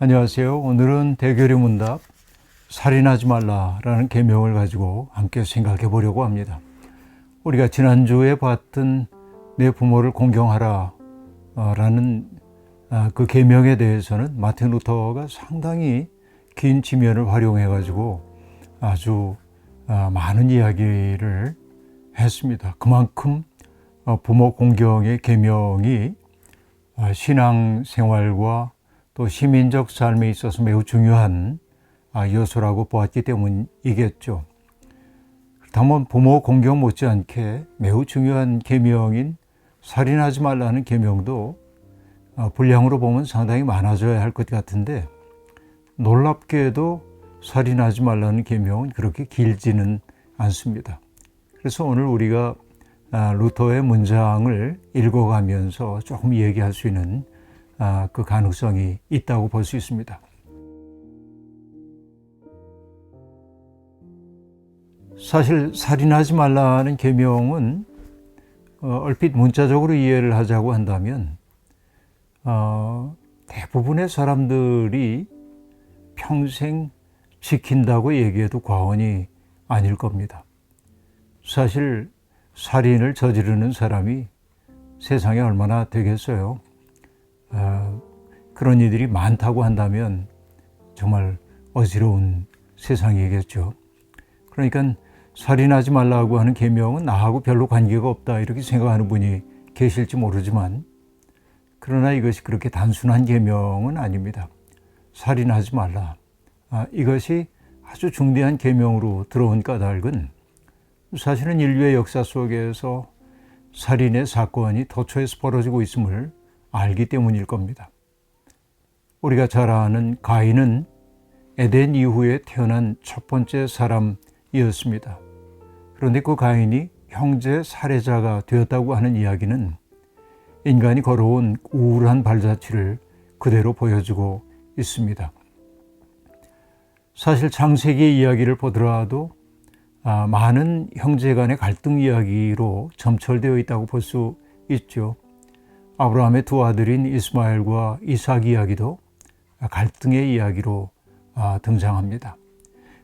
안녕하세요. 오늘은 대결의 문답 살인하지 말라라는 계명을 가지고 함께 생각해 보려고 합니다. 우리가 지난주에 봤던 내 부모를 공경하라 라는 그 계명에 대해서는 마틴 루터가 상당히 긴 지면을 활용해 가지고 아주 많은 이야기를 했습니다. 그만큼 부모 공경의 계명이 신앙생활과 또 시민적 삶에 있어서 매우 중요한 요소라고 보았기 때문이겠죠. 그렇다면 부모 공경 못지않게 매우 중요한 계명인 살인하지 말라는 계명도 분량으로 보면 상당히 많아져야 할 것 같은데, 놀랍게도 살인하지 말라는 계명은 그렇게 길지는 않습니다. 그래서 오늘 우리가 루터의 문장을 읽어가면서 조금 얘기할 수 있는 그 가능성이 있다고 볼 수 있습니다. 사실 살인하지 말라는 계명은 얼핏 문자적으로 이해를 하자고 한다면 대부분의 사람들이 평생 지킨다고 얘기해도 과언이 아닐 겁니다. 사실 살인을 저지르는 사람이 세상에 얼마나 되겠어요. 그런 이들이 많다고 한다면 정말 어지러운 세상이겠죠. 그러니까 살인하지 말라고 하는 계명은 나하고 별로 관계가 없다 이렇게 생각하는 분이 계실지 모르지만, 그러나 이것이 그렇게 단순한 계명은 아닙니다. 살인하지 말라, 이것이 아주 중대한 계명으로 들어온 까닭은 사실은 인류의 역사 속에서 살인의 사건이 도처에서 벌어지고 있음을 알기 때문일 겁니다. 우리가 잘 아는 가인은 에덴 이후에 태어난 첫 번째 사람이었습니다. 그런데 그 가인이 형제 살해자가 되었다고 하는 이야기는 인간이 걸어온 우울한 발자취를 그대로 보여주고 있습니다. 사실 창세기의 이야기를 보더라도 많은 형제 간의 갈등 이야기로 점철되어 있다고 볼 수 있죠. 아브라함의 두 아들인 이스마엘과 이삭 이야기도 갈등의 이야기로 등장합니다.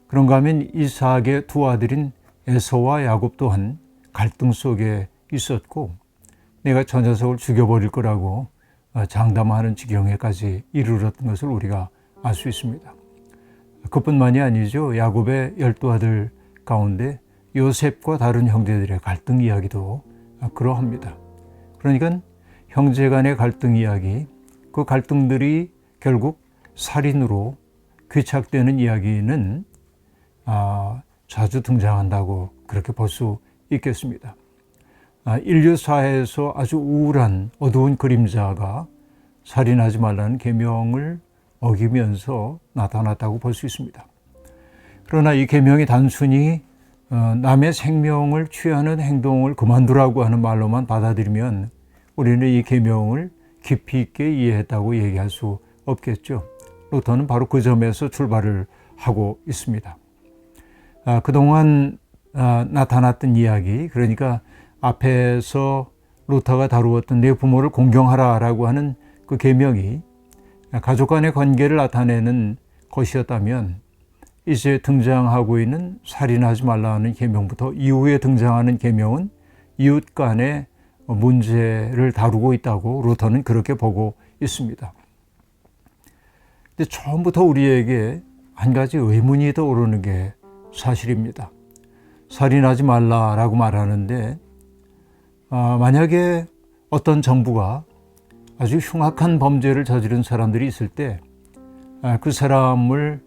그런가 하면 이삭의 두 아들인 에서와 야곱 또한 갈등 속에 있었고, 내가 저 녀석을 죽여버릴 거라고 장담하는 지경에까지 이르렀던 것을 우리가 알 수 있습니다. 그뿐만이 아니죠. 야곱의 12아들 가운데 요셉과 다른 형제들의 갈등 이야기도 그러합니다. 그러니까 형제 간의 갈등 이야기, 그 갈등들이 결국 살인으로 귀착되는 이야기는 자주 등장한다고 그렇게 볼 수 있겠습니다. 인류 사회에서 아주 우울한 어두운 그림자가 살인하지 말라는 계명을 어기면서 나타났다고 볼 수 있습니다. 그러나 이 계명이 단순히 남의 생명을 취하는 행동을 그만두라고 하는 말로만 받아들이면 우리는 이 계명을 깊이 있게 이해했다고 얘기할 수 없겠죠. 루터는 바로 그 점에서 출발을 하고 있습니다. 그동안 나타났던 이야기, 그러니까 앞에서 루터가 다루었던 내 부모를 공경하라라고 하는 그 계명이 가족 간의 관계를 나타내는 것이었다면, 이제 등장하고 있는 살인하지 말라는 계명부터 이후에 등장하는 계명은 이웃 간의 문제를 다루고 있다고 루터는 그렇게 보고 있습니다. 근데 처음부터 우리에게 한 가지 의문이 떠오르는 게 사실입니다. 살인하지 말라라고 말하는데, 만약에 어떤 정부가 아주 흉악한 범죄를 저지른 사람들이 있을 때 그 사람을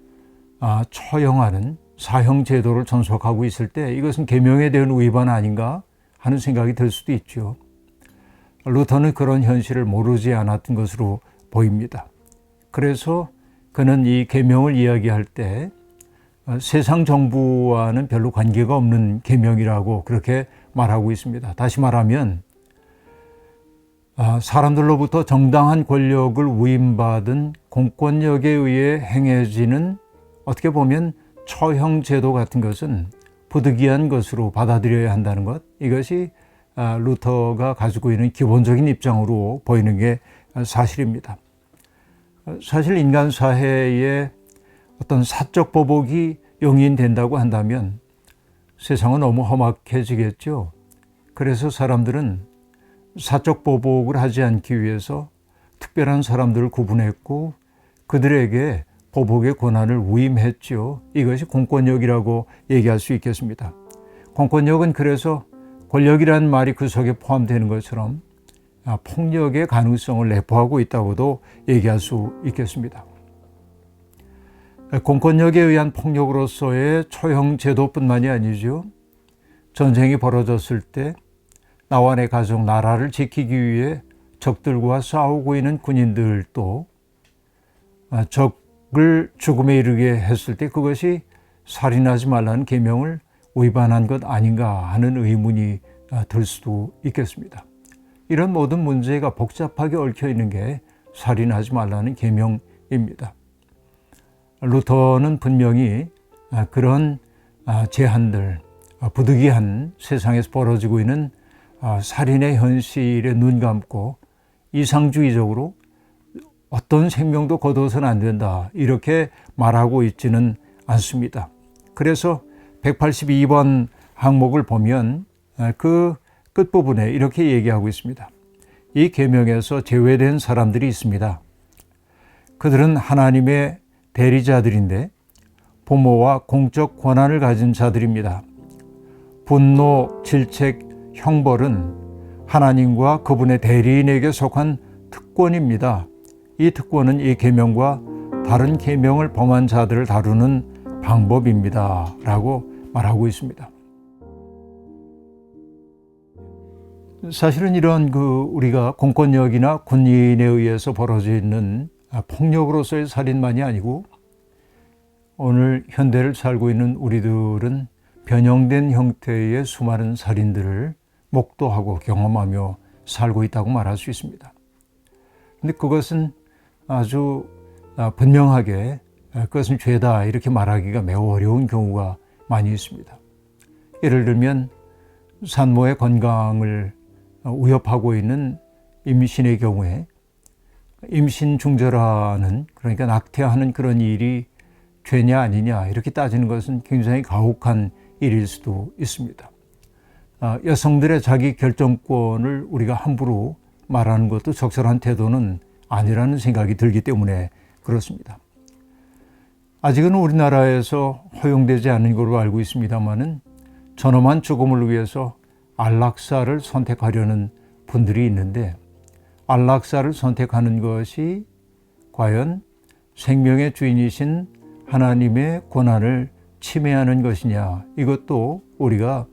처형하는 사형 제도를 존속하고 있을 때 이것은 계명에 대한 위반 아닌가 하는 생각이 들 수도 있죠. 루터는 그런 현실을 모르지 않았던 것으로 보입니다. 그래서 그는 이 계명을 이야기할 때 세상 정부와는 별로 관계가 없는 계명이라고 그렇게 말하고 있습니다. 다시 말하면 사람들로부터 정당한 권력을 위임받은 공권력에 의해 행해지는, 어떻게 보면 처형 제도 같은 것은 부득이한 것으로 받아들여야 한다는 것, 이것이 루터가 가지고 있는 기본적인 입장으로 보이는 게 사실입니다. 사실 인간 사회에 어떤 사적 보복이 용인된다고 한다면 세상은 너무 험악해지겠죠. 그래서 사람들은 사적 보복을 하지 않기 위해서 특별한 사람들을 구분했고 그들에게 보복의 권한을 위임했죠. 이것이 공권력이라고 얘기할 수 있겠습니다. 공권력은 그래서 권력이라는 말이 그 속에 포함되는 것처럼 폭력의 가능성을 내포하고 있다고도 얘기할 수 있겠습니다. 공권력에 의한 폭력으로서의 처형 제도뿐만이 아니죠. 전쟁이 벌어졌을 때 나와 내 가족, 나라를 지키기 위해 적들과 싸우고 있는 군인들도 적을 죽음에 이르게 했을 때 그것이 살인하지 말라는 계명을 위반한 것 아닌가 하는 의문이 들 수도 있겠습니다. 이런 모든 문제가 복잡하게 얽혀 있는 게 살인하지 말라는 계명입니다. 루터는 분명히 그런 제한들, 부득이한 세상에서 벌어지고 있는 살인의 현실에 눈 감고 이상주의적으로 어떤 생명도 거둬서는 안 된다 이렇게 말하고 있지는 않습니다. 그래서 182번 항목을 보면 그 끝부분에 이렇게 얘기하고 있습니다. 이 계명에서 제외된 사람들이 있습니다. 그들은 하나님의 대리자들인데 부모와 공적 권한을 가진 자들입니다. 분노, 질책, 형벌은 하나님과 그분의 대리인에게 속한 특권입니다. 이 특권은 이 계명과 다른 계명을 범한 자들을 다루는 방법입니다. 라고 말하고 있습니다. 사실은 이런 우리가 공권력이나 군인에 의해서 벌어지는 폭력으로서의 살인만이 아니고 오늘 현대를 살고 있는 우리들은 변형된 형태의 수많은 살인들을 목도하고 경험하며 살고 있다고 말할 수 있습니다. 그런데 그것은 아주 분명하게 그것은 죄다 이렇게 말하기가 매우 어려운 경우가 많이 있습니다. 예를 들면 산모의 건강을 위협하고 있는 임신의 경우에 임신 중절하는 그러니까 낙태하는 그런 일이 죄냐 아니냐 이렇게 따지는 것은 굉장히 가혹한 일일 수도 있습니다. 여성들의 자기 결정권을 우리가 함부로 말하는 것도 적절한 태도는 아니라는 생각이 들기 때문에 그렇습니다. 아직은 우리나라에서 허용되지 않은 것으로 알고 있습니다만은 존엄한 죽음을 위해서 안락사를 선택하려는 분들이 있는데 안락사를 선택하는 것이 과연 생명의 주인이신 하나님의 권한을 침해하는 것이냐 이것도 우리가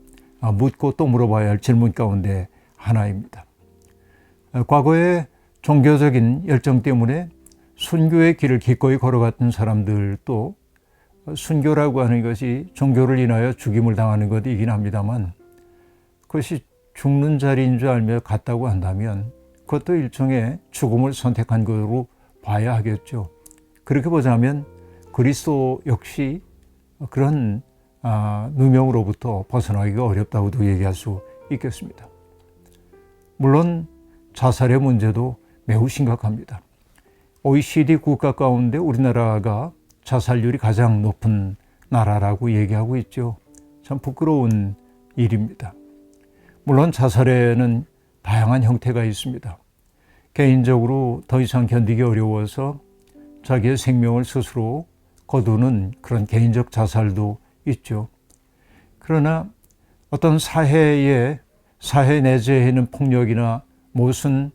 묻고 또 물어봐야 할 질문 가운데 하나입니다. 과거에 종교적인 열정 때문에 순교의 길을 기꺼이 걸어갔던 사람들도 순교라고 하는 것이 종교를 인하여 죽임을 당하는 것이긴 합니다만 그것이 죽는 자리인 줄 알며 갔다고 한다면 그것도 일종의 죽음을 선택한 것으로 봐야 하겠죠. 그렇게 보자면 그리스도 역시 그런 누명으로부터 벗어나기가 어렵다고도 얘기할 수 있겠습니다. 물론 자살의 문제도 매우 심각합니다. OECD 국가 가운데 우리나라가 자살률이 가장 높은 나라라고 얘기하고 있죠. 참 부끄러운 일입니다. 물론 자살에는 다양한 형태가 있습니다. 개인적으로 더 이상 견디기 어려워서 자기의 생명을 스스로 거두는 그런 개인적 자살도 있죠. 그러나 어떤 사회 내재해 있는 폭력이나 모순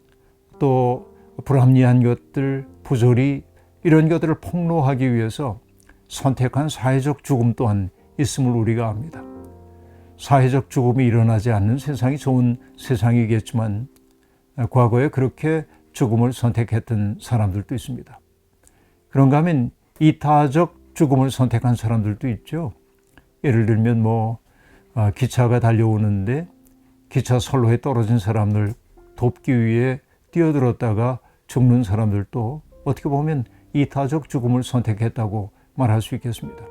또 불합리한 것들, 부조리 이런 것들을 폭로하기 위해서 선택한 사회적 죽음 또한 있음을 우리가 압니다. 사회적 죽음이 일어나지 않는 세상이 좋은 세상이겠지만 과거에 그렇게 죽음을 선택했던 사람들도 있습니다. 그런가 하면 이타적 죽음을 선택한 사람들도 있죠. 예를 들면 기차가 달려오는데 기차 선로에 떨어진 사람을 돕기 위해 뛰어들었다가 죽는 사람들도 어떻게 보면 이타적 죽음을 선택했다고 말할 수 있겠습니다.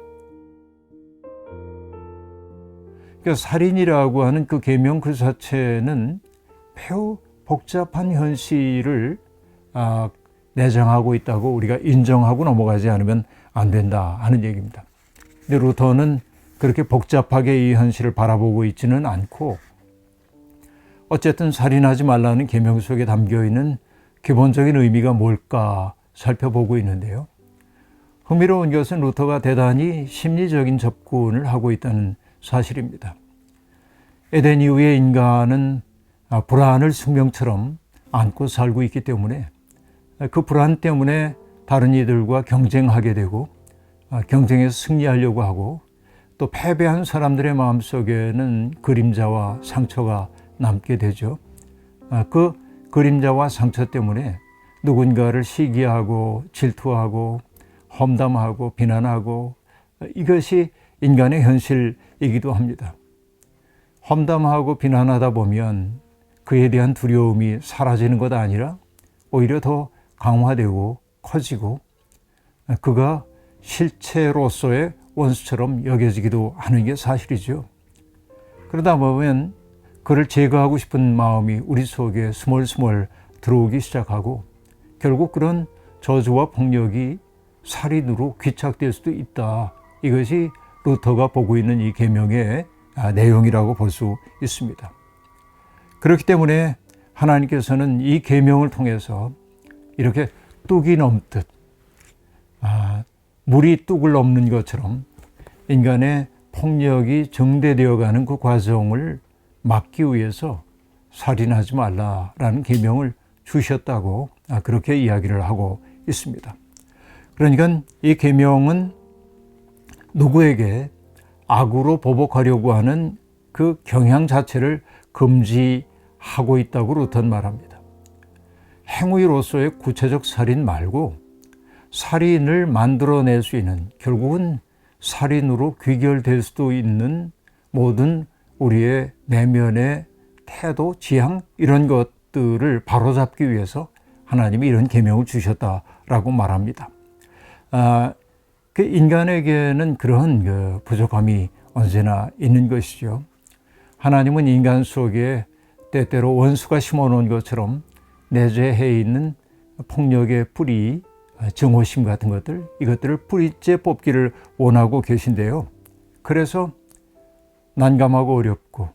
그러니까 살인이라고 하는 그 계명 그 자체는 매우 복잡한 현실을 내장하고 있다고 우리가 인정하고 넘어가지 않으면 안 된다 하는 얘기입니다. 근데 루터는 그렇게 복잡하게 이 현실을 바라보고 있지는 않고 어쨌든 살인하지 말라는 계명 속에 담겨있는 기본적인 의미가 뭘까 살펴보고 있는데요. 흥미로운 것은 루터가 대단히 심리적인 접근을 하고 있다는 사실입니다. 에덴 이후의 인간은 불안을 생명처럼 안고 살고 있기 때문에 그 불안 때문에 다른 이들과 경쟁하게 되고 경쟁에서 승리하려고 하고 또 패배한 사람들의 마음속에는 그림자와 상처가 남게 되죠. 그 그림자와 상처 때문에 누군가를 시기하고 질투하고 험담하고 비난하고 이것이 인간의 현실이기도 합니다. 험담하고 비난하다 보면 그에 대한 두려움이 사라지는 것 아니라 오히려 더 강화되고 커지고 그가 실체로서의 원수처럼 여겨지기도 하는 게 사실이죠. 그러다 보면 그를 제거하고 싶은 마음이 우리 속에 스멀스멀 들어오기 시작하고 결국 그런 저주와 폭력이 살인으로 귀착될 수도 있다. 이것이 루터가 보고 있는 이 계명의 내용이라고 볼 수 있습니다. 그렇기 때문에 하나님께서는 이 계명을 통해서 이렇게 뚝이 넘듯 물이 뚝을 넘는 것처럼 인간의 폭력이 증대되어가는 그 과정을 막기 위해서 살인하지 말라라는 계명을 주셨다고 그렇게 이야기를 하고 있습니다. 그러니까 이 계명은 누구에게 악으로 보복하려고 하는 그 경향 자체를 금지하고 있다고 루터는 말합니다. 행위로서의 구체적 살인 말고 살인을 만들어낼 수 있는, 결국은 살인으로 귀결될 수도 있는 모든 우리의 내면의 태도, 지향 이런 것들을 바로잡기 위해서 하나님이 이런 계명을 주셨다라고 말합니다. 그 인간에게는 그런 그 부족함이 언제나 있는 것이죠. 하나님은 인간 속에 때때로 원수가 심어놓은 것처럼 내재해 있는 폭력의 뿌리, 증오심 같은 것들, 이것들을 뿌리째 뽑기를 원하고 계신데요. 그래서 난감하고 어렵고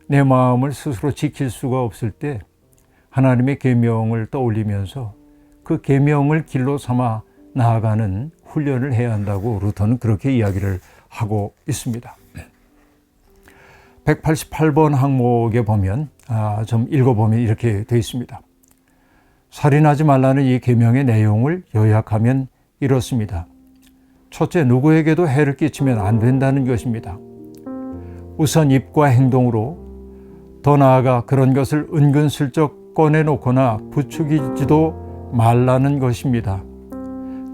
내 마음을 스스로 지킬 수가 없을 때 하나님의 계명을 떠올리면서 그 계명을 길로 삼아 나아가는 훈련을 해야 한다고 루터는 그렇게 이야기를 하고 있습니다. 188번 항목에 보면 좀 읽어보면 이렇게 되어 있습니다. 살인하지 말라는 이 계명의 내용을 요약하면 이렇습니다. 첫째, 누구에게도 해를 끼치면 안 된다는 것입니다. 우선 입과 행동으로, 더 나아가 그런 것을 은근슬쩍 꺼내놓거나 부추기지도 말라는 것입니다.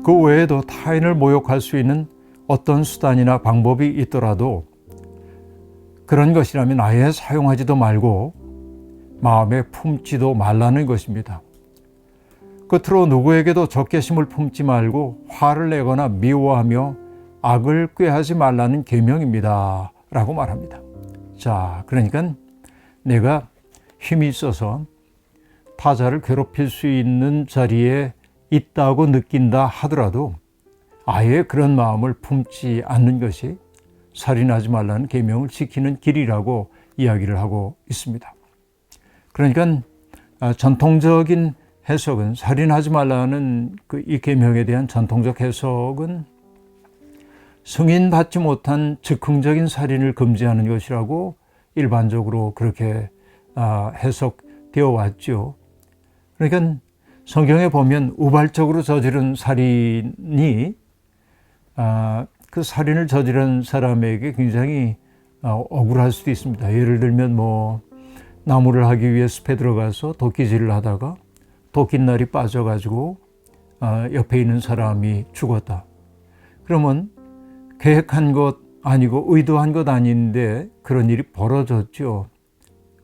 그 외에도 타인을 모욕할 수 있는 어떤 수단이나 방법이 있더라도 그런 것이라면 아예 사용하지도 말고 마음에 품지도 말라는 것입니다. 끝으로 누구에게도 적개심을 품지 말고 화를 내거나 미워하며 악을 꾀하지 말라는 계명입니다. 라고 말합니다. 자, 그러니까 내가 힘이 있어서 타자를 괴롭힐 수 있는 자리에 있다고 느낀다 하더라도 아예 그런 마음을 품지 않는 것이 살인하지 말라는 계명을 지키는 길이라고 이야기를 하고 있습니다. 그러니까 전통적인 해석은, 살인하지 말라는 이 계명에 대한 전통적 해석은 승인받지 못한 즉흥적인 살인을 금지하는 것이라고 일반적으로 그렇게 해석되어 왔죠. 그러니까 성경에 보면 우발적으로 저지른 살인이 그 살인을 저지른 사람에게 굉장히 억울할 수도 있습니다. 예를 들면 나무를 하기 위해 숲에 들어가서 도끼질을 하다가 도끼날이 빠져가지고 옆에 있는 사람이 죽었다. 그러면 계획한 것 아니고 의도한 것 아닌데 그런 일이 벌어졌죠.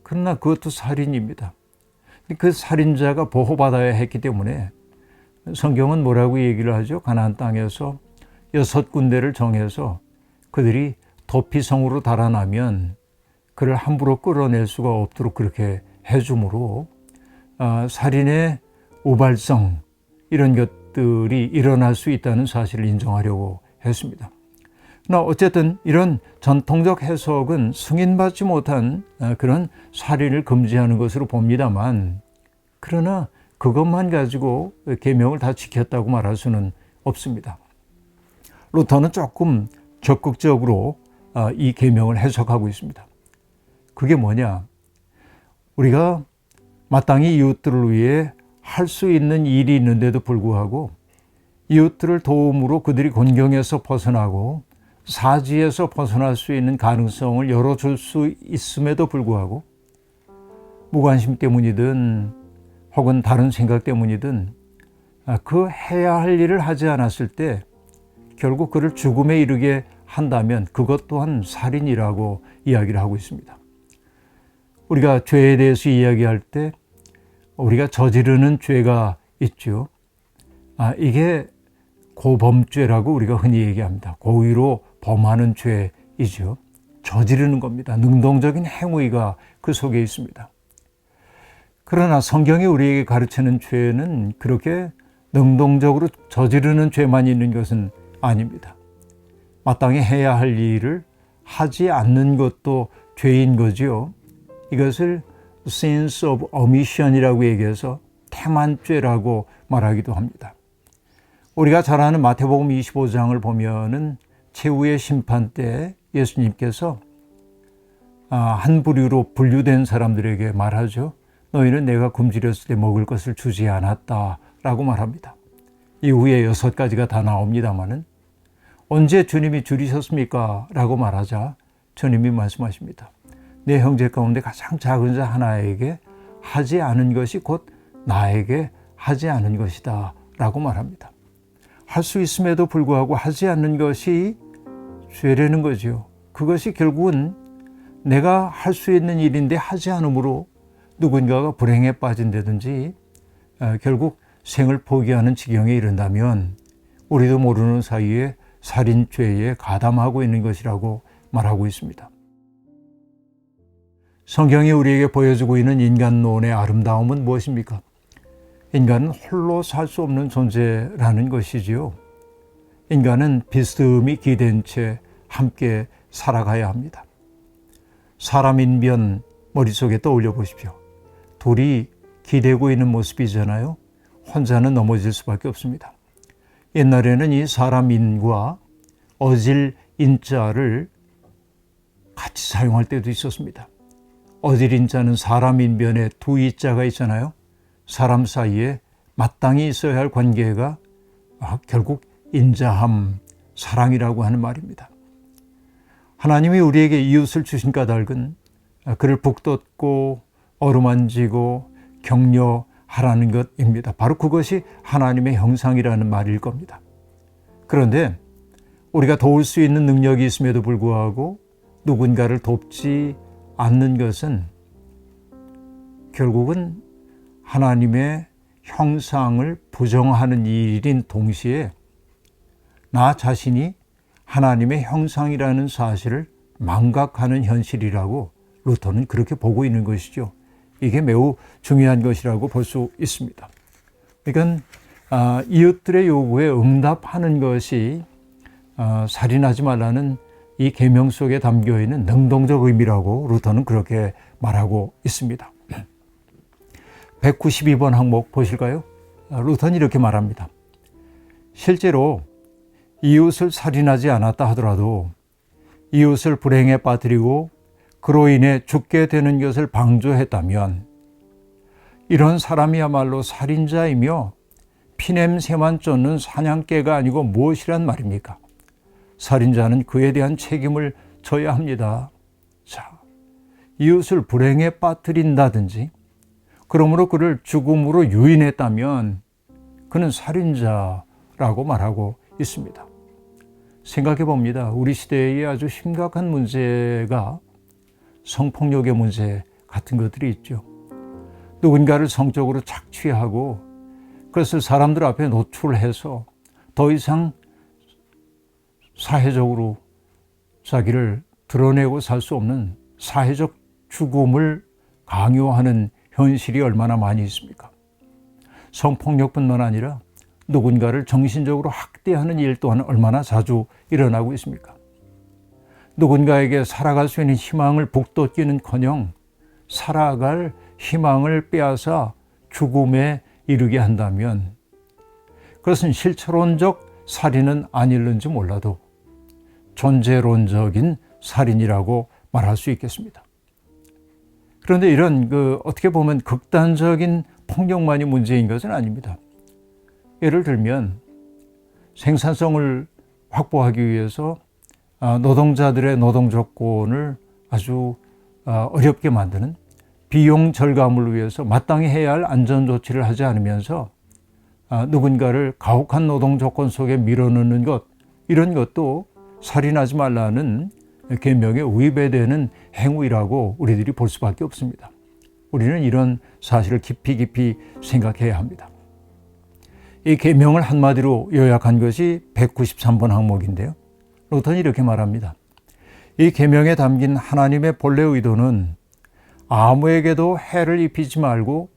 그러나 그것도 살인입니다. 그 살인자가 보호받아야 했기 때문에 성경은 뭐라고 얘기를 하죠? 가나안 땅에서 6군데를 정해서 그들이 도피성으로 달아나면 그를 함부로 끌어낼 수가 없도록 그렇게 해줌으로 살인의 우발성, 이런 것들이 일어날 수 있다는 사실을 인정하려고 했습니다. 그러나 어쨌든 이런 전통적 해석은 승인받지 못한 그런 살인을 금지하는 것으로 봅니다만, 그러나 그것만 가지고 계명을 다 지켰다고 말할 수는 없습니다. 루터는 조금 적극적으로 이 계명을 해석하고 있습니다. 그게 뭐냐? 우리가 마땅히 이웃들을 위해 할 수 있는 일이 있는데도 불구하고 이웃들을 도움으로 그들이 곤경에서 벗어나고 사지에서 벗어날 수 있는 가능성을 열어줄 수 있음에도 불구하고 무관심 때문이든 혹은 다른 생각 때문이든 그 해야 할 일을 하지 않았을 때 결국 그를 죽음에 이르게 한다면 그것 또한 살인이라고 이야기를 하고 있습니다. 우리가 죄에 대해서 이야기할 때 우리가 저지르는 죄가 있죠. 이게 고범죄라고 우리가 흔히 얘기합니다. 고의로 범하는 죄이죠. 저지르는 겁니다. 능동적인 행위가 그 속에 있습니다. 그러나 성경이 우리에게 가르치는 죄는 그렇게 능동적으로 저지르는 죄만 있는 것은 아닙니다. 마땅히 해야 할 일을 하지 않는 것도 죄인 거지요. 이것을 sins of omission이라고 얘기해서 태만죄라고 말하기도 합니다. 우리가 잘 아는 마태복음 25장을 보면은 최후의 심판 때 예수님께서 한 부류로 분류된 사람들에게 말하죠. 너희는 내가 굶주렸을 때 먹을 것을 주지 않았다라고 말합니다. 이후에 6가지가 다 나옵니다마는 언제 주님이 줄이셨습니까? 라고 말하자 주님이 말씀하십니다. 내 형제 가운데 가장 작은 자 하나에게 하지 않은 것이 곧 나에게 하지 않은 것이다 라고 말합니다. 할 수 있음에도 불구하고 하지 않는 것이 죄라는 거죠. 그것이 결국은 내가 할 수 있는 일인데 하지 않으므로 누군가가 불행에 빠진다든지 결국 생을 포기하는 지경에 이른다면 우리도 모르는 사이에 살인죄에 가담하고 있는 것이라고 말하고 있습니다. 성경이 우리에게 보여주고 있는 인간론의 아름다움은 무엇입니까? 인간은 홀로 살 수 없는 존재라는 것이지요. 인간은 비스듬히 기댄 채 함께 살아가야 합니다. 사람 인변 머릿속에 떠올려 보십시오. 둘이 기대고 있는 모습이잖아요. 혼자는 넘어질 수밖에 없습니다. 옛날에는 이 사람 인과 어질 인자를 같이 사용할 때도 있었습니다. 어질 인자는 사람 인변에 두 이자가 있잖아요. 사람 사이에 마땅히 있어야 할 관계가 결국 인자함, 사랑이라고 하는 말입니다. 하나님이 우리에게 이웃을 주신 까닭은 그를 북돋고 어루만지고 격려하라는 것입니다. 바로 그것이 하나님의 형상이라는 말일 겁니다. 그런데 우리가 도울 수 있는 능력이 있음에도 불구하고 누군가를 돕지 않는 것은 결국은 하나님의 형상을 부정하는 일인 동시에 나 자신이 하나님의 형상이라는 사실을 망각하는 현실이라고 루터는 그렇게 보고 있는 것이죠. 이게 매우 중요한 것이라고 볼 수 있습니다. 그러니까 이웃들의 요구에 응답하는 것이 살인하지 말라는 이 계명 속에 담겨 있는 능동적 의미라고 루터는 그렇게 말하고 있습니다. 192번 항목 보실까요? 루터는 이렇게 말합니다. 실제로 이웃을 살인하지 않았다 하더라도 이웃을 불행에 빠뜨리고 그로 인해 죽게 되는 것을 방조했다면 이런 사람이야말로 살인자이며 피냄새만 쫓는 사냥개가 아니고 무엇이란 말입니까? 살인자는 그에 대한 책임을 져야 합니다. 자, 이웃을 불행에 빠뜨린다든지 그러므로 그를 죽음으로 유인했다면 그는 살인자라고 말하고 있습니다. 생각해 봅니다. 우리 시대의 아주 심각한 문제가 성폭력의 문제 같은 것들이 있죠. 누군가를 성적으로 착취하고 그것을 사람들 앞에 노출해서 더 이상 사회적으로 자기를 드러내고 살 수 없는 사회적 죽음을 강요하는 현실이 얼마나 많이 있습니까? 성폭력뿐만 아니라 누군가를 정신적으로 학대하는 일 또한 얼마나 자주 일어나고 있습니까? 누군가에게 살아갈 수 있는 희망을 북돋기는커녕 살아갈 희망을 빼앗아 죽음에 이르게 한다면 그것은 실체론적 살인은 아닐는지 몰라도 존재론적인 살인이라고 말할 수 있겠습니다. 그런데 이런 어떻게 보면 극단적인 폭력만이 문제인 것은 아닙니다. 예를 들면 생산성을 확보하기 위해서 노동자들의 노동 조건을 아주 어렵게 만드는 비용 절감을 위해서 마땅히 해야 할 안전 조치를 하지 않으면서 누군가를 가혹한 노동 조건 속에 밀어넣는 것, 이런 것도 살인하지 말라는 계명에 위배되는 행위라고 우리들이 볼 수밖에 없습니다. 우리는 이런 사실을 깊이 생각해야 합니다. 이 계명을 한마디로 요약한 것이 193번 항목인데요. 루터는 이렇게 말합니다. 이 계명에 담긴 하나님의 본래 의도는 아무에게도 해를 입히지 말고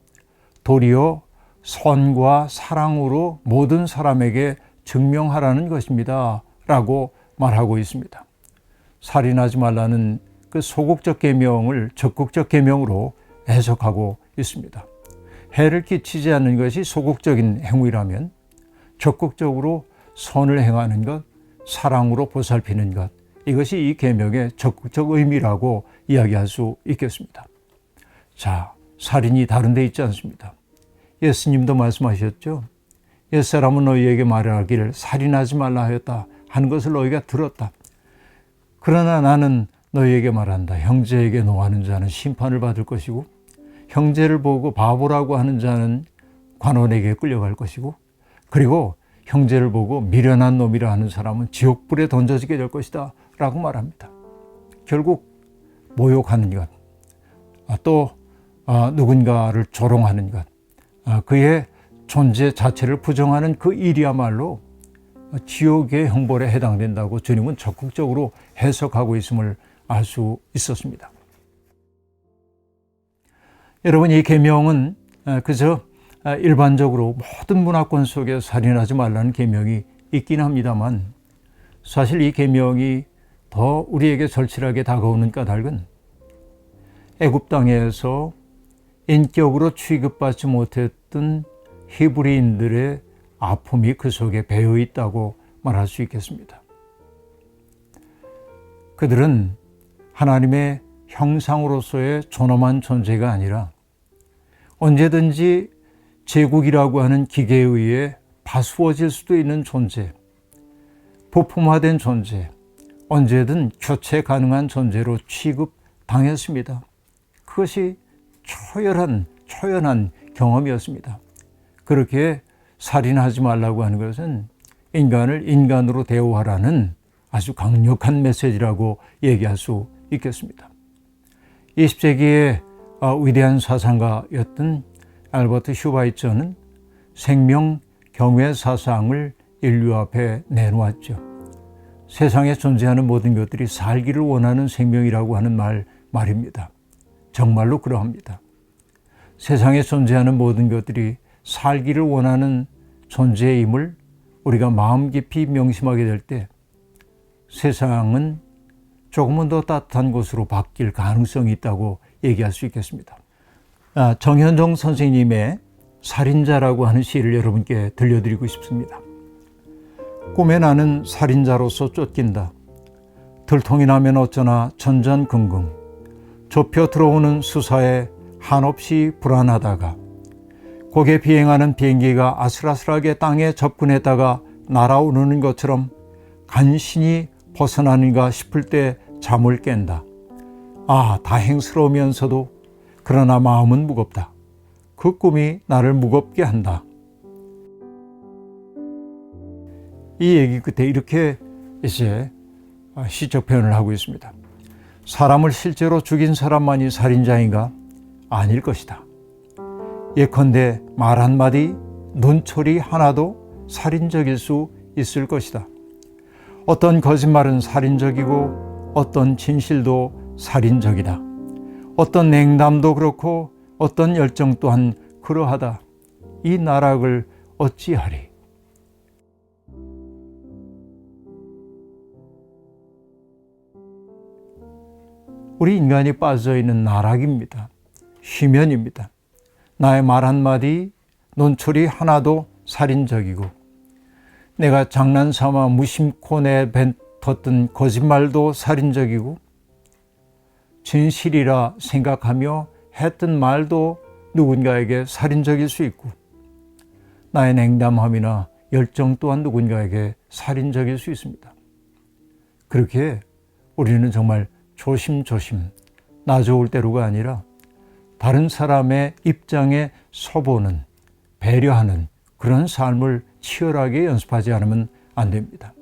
도리어 선과 사랑으로 모든 사람에게 증명하라는 것입니다. 라고 말하고 있습니다. 살인하지 말라는 그 소극적 계명을 적극적 계명으로 해석하고 있습니다. 해를 끼치지 않는 것이 소극적인 행위라면 적극적으로 선을 행하는 것, 사랑으로 보살피는 것, 이것이 이 계명의 적극적 의미라고 이야기할 수 있겠습니다. 자, 살인이 다른 데 있지 않습니다. 예수님도 말씀하셨죠. 옛사람은 너희에게 말하기를 살인하지 말라 하였다 하는 것을 너희가 들었다. 그러나 나는 너희에게 말한다. 형제에게 노하는 자는 심판을 받을 것이고 형제를 보고 바보라고 하는 자는 관원에게 끌려갈 것이고 그리고 형제를 보고 미련한 놈이라 하는 사람은 지옥불에 던져지게 될 것이다 라고 말합니다. 결국 모욕하는 것, 또 누군가를 조롱하는 것, 그의 존재 자체를 부정하는 그 일이야말로 지옥의 형벌에 해당된다고 주님은 적극적으로 해석하고 있음을 알 수 있었습니다. 여러분, 이 계명은 그저 일반적으로 모든 문화권 속에 살인하지 말라는 계명이 있긴 합니다만 사실 이 계명이 더 우리에게 절실하게 다가오는 까닭은 애굽 땅에서 인격으로 취급받지 못했던 히브리인들의 아픔이 그 속에 배어 있다고 말할 수 있겠습니다. 그들은 하나님의 형상으로서의 존엄한 존재가 아니라 언제든지 제국이라고 하는 기계에 의해 파수어질 수도 있는 존재, 부품화된 존재, 언제든 교체 가능한 존재로 취급당했습니다. 그것이 초연한 경험이었습니다. 그렇게 살인하지 말라고 하는 것은 인간을 인간으로 대우하라는 아주 강력한 메시지라고 얘기할 수 있겠습니다. 20세기의 위대한 사상가였던 알버트 슈바이처는 생명 경외 사상을 인류 앞에 내놓았죠. 세상에 존재하는 모든 것들이 살기를 원하는 생명이라고 하는 말입니다. 정말로 그러합니다. 세상에 존재하는 모든 것들이 살기를 원하는 존재임을 우리가 마음 깊이 명심하게 될 때 세상은 조금은 더 따뜻한 곳으로 바뀔 가능성이 있다고 얘기할 수 있겠습니다. 정현종 선생님의 살인자라고 하는 시를 여러분께 들려드리고 싶습니다. 꿈에 나는 살인자로서 쫓긴다. 들통이 나면 어쩌나 전전긍긍. 좁혀 들어오는 수사에 한없이 불안하다가 고개 비행하는 비행기가 아슬아슬하게 땅에 접근했다가 날아오르는 것처럼 간신히 벗어나는가 싶을 때 잠을 깬다. 다행스러우면서도 그러나 마음은 무겁다. 그 꿈이 나를 무겁게 한다. 이 얘기 끝에 이렇게 이제 시적 표현을 하고 있습니다. 사람을 실제로 죽인 사람만이 살인자인가? 아닐 것이다. 예컨대 말 한마디, 눈초리 하나도 살인적일 수 있을 것이다. 어떤 거짓말은 살인적이고 어떤 진실도 살인적이다. 어떤 냉담도 그렇고 어떤 열정 또한 그러하다. 이 나락을 어찌하리? 우리 인간이 빠져 있는 나락입니다. 희면입니다. 나의 말 한마디, 논소리 하나도 살인적이고, 내가 장난삼아 무심코 내뱉었던 거짓말도 살인적이고, 진실이라 생각하며 했던 말도 누군가에게 살인적일 수 있고, 나의 냉담함이나 열정 또한 누군가에게 살인적일 수 있습니다. 그렇게 우리는 정말 조심조심 나 좋을 대로가 아니라 다른 사람의 입장에 서보는, 배려하는 그런 삶을 치열하게 연습하지 않으면 안 됩니다.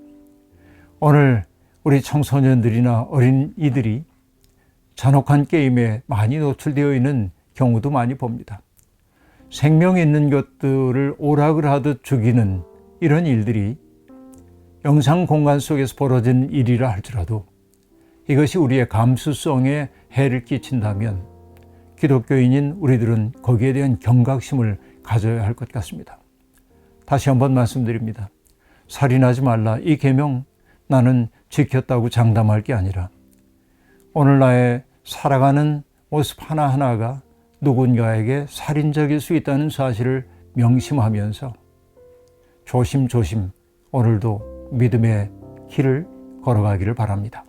오늘 우리 청소년들이나 어린이들이 잔혹한 게임에 많이 노출되어 있는 경우도 많이 봅니다. 생명 있는 것들을 오락을 하듯 죽이는 이런 일들이 영상 공간 속에서 벌어진 일이라 할지라도 이것이 우리의 감수성에 해를 끼친다면 기독교인인 우리들은 거기에 대한 경각심을 가져야 할 것 같습니다. 다시 한번 말씀드립니다. 살인하지 말라, 이 계명 나는 지켰다고 장담할 게 아니라 오늘 나의 살아가는 모습 하나하나가 누군가에게 살인적일 수 있다는 사실을 명심하면서 조심조심 오늘도 믿음의 길을 걸어가기를 바랍니다.